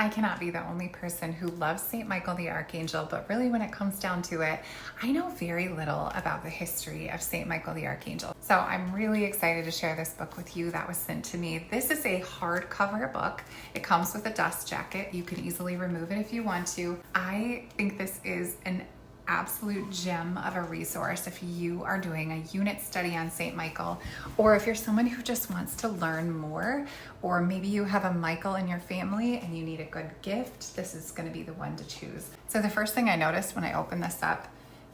I cannot be the only person who loves St. Michael the Archangel, but really when it comes down to it, I know very little about the history of St. Michael the Archangel. So I'm really excited to share this book with you that was sent to me. This is a hardcover book. It comes with a dust jacket. You can easily remove it if you want to. I think this is an absolute gem of a resource if you are doing a unit study on St. Michael, or if you're someone who just wants to learn more, or maybe you have a Michael in your family and you need a good gift, this is going to be the one to choose. So the first thing I noticed when I opened this up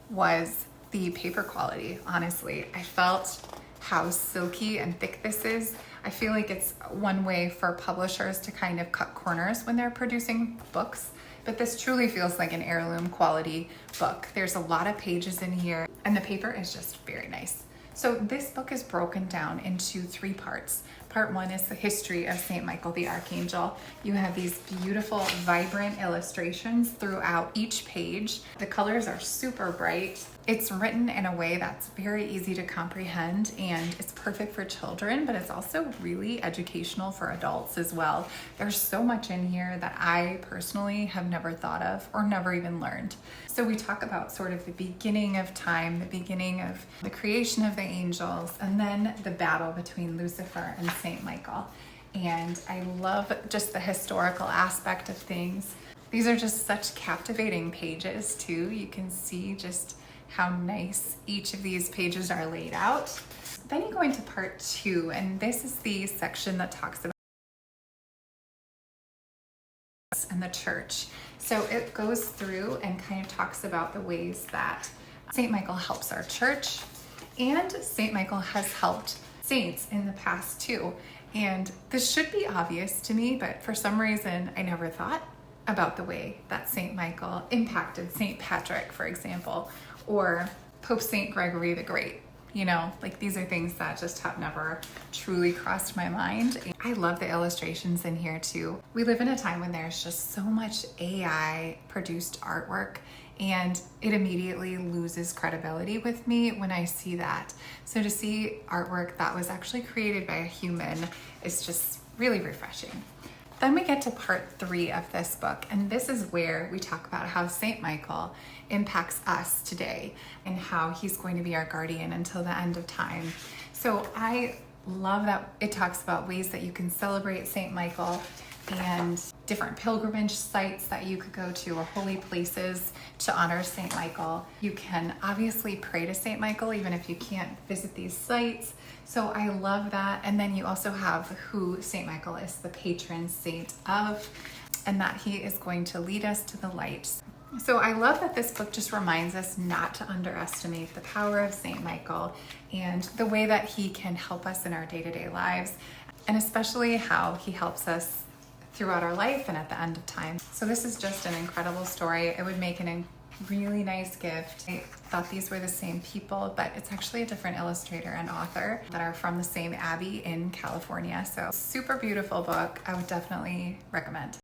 was the paper quality. Honestly, I felt how silky and thick this is. I feel like it's one way for publishers to kind of cut corners when they're producing books, but this truly feels like an heirloom quality book. There's a lot of pages in here and the paper is just very nice. So this book is broken down into 3 parts. Part 1 is the history of St. Michael the Archangel. You have these beautiful, vibrant illustrations throughout each page. The colors are super bright. It's written in a way that's very easy to comprehend, and it's perfect for children, but it's also really educational for adults as well. There's so much in here that I personally have never thought of or never even learned. So we talk about sort of the beginning of time, the beginning of the creation of the angels, and then the battle between Lucifer and St. Michael. And I love just the historical aspect of things. These are just such captivating pages too. You can see just how nice each of these pages are laid out. Then you go into part 2, and this is the section that talks about and the church. So it goes through and kind of talks about the ways that St. Michael helps our church, and St. Michael has helped saints in the past too. And this should be obvious to me, but for some reason I never thought about the way that St. Michael impacted St. Patrick, for example, or Pope St. Gregory the Great. You know, like these are things that just have never truly crossed my mind. I love the illustrations in here too. We live in a time when there's just so much AI produced artwork, and it immediately loses credibility with me when I see that. So to see artwork that was actually created by a human is just really refreshing. Then we get to part 3 of this book, and this is where we talk about how St. Michael impacts us today and how he's going to be our guardian until the end of time. So I love that it talks about ways that you can celebrate St. Michael and different pilgrimage sites that you could go to, or holy places to honor St. Michael. You can obviously pray to St. Michael even if you can't visit these sites. So I love that. And then you also have who St. Michael is the patron saint of, and that he is going to lead us to the light. So I love that this book just reminds us not to underestimate the power of St. Michael and the way that he can help us in our day-to-day lives, and especially how he helps us throughout our life and at the end of time. So this is just an incredible story. It would make a really nice gift. I thought these were the same people, but it's actually a different illustrator and author that are from the same abbey in California. So super beautiful book. I would definitely recommend.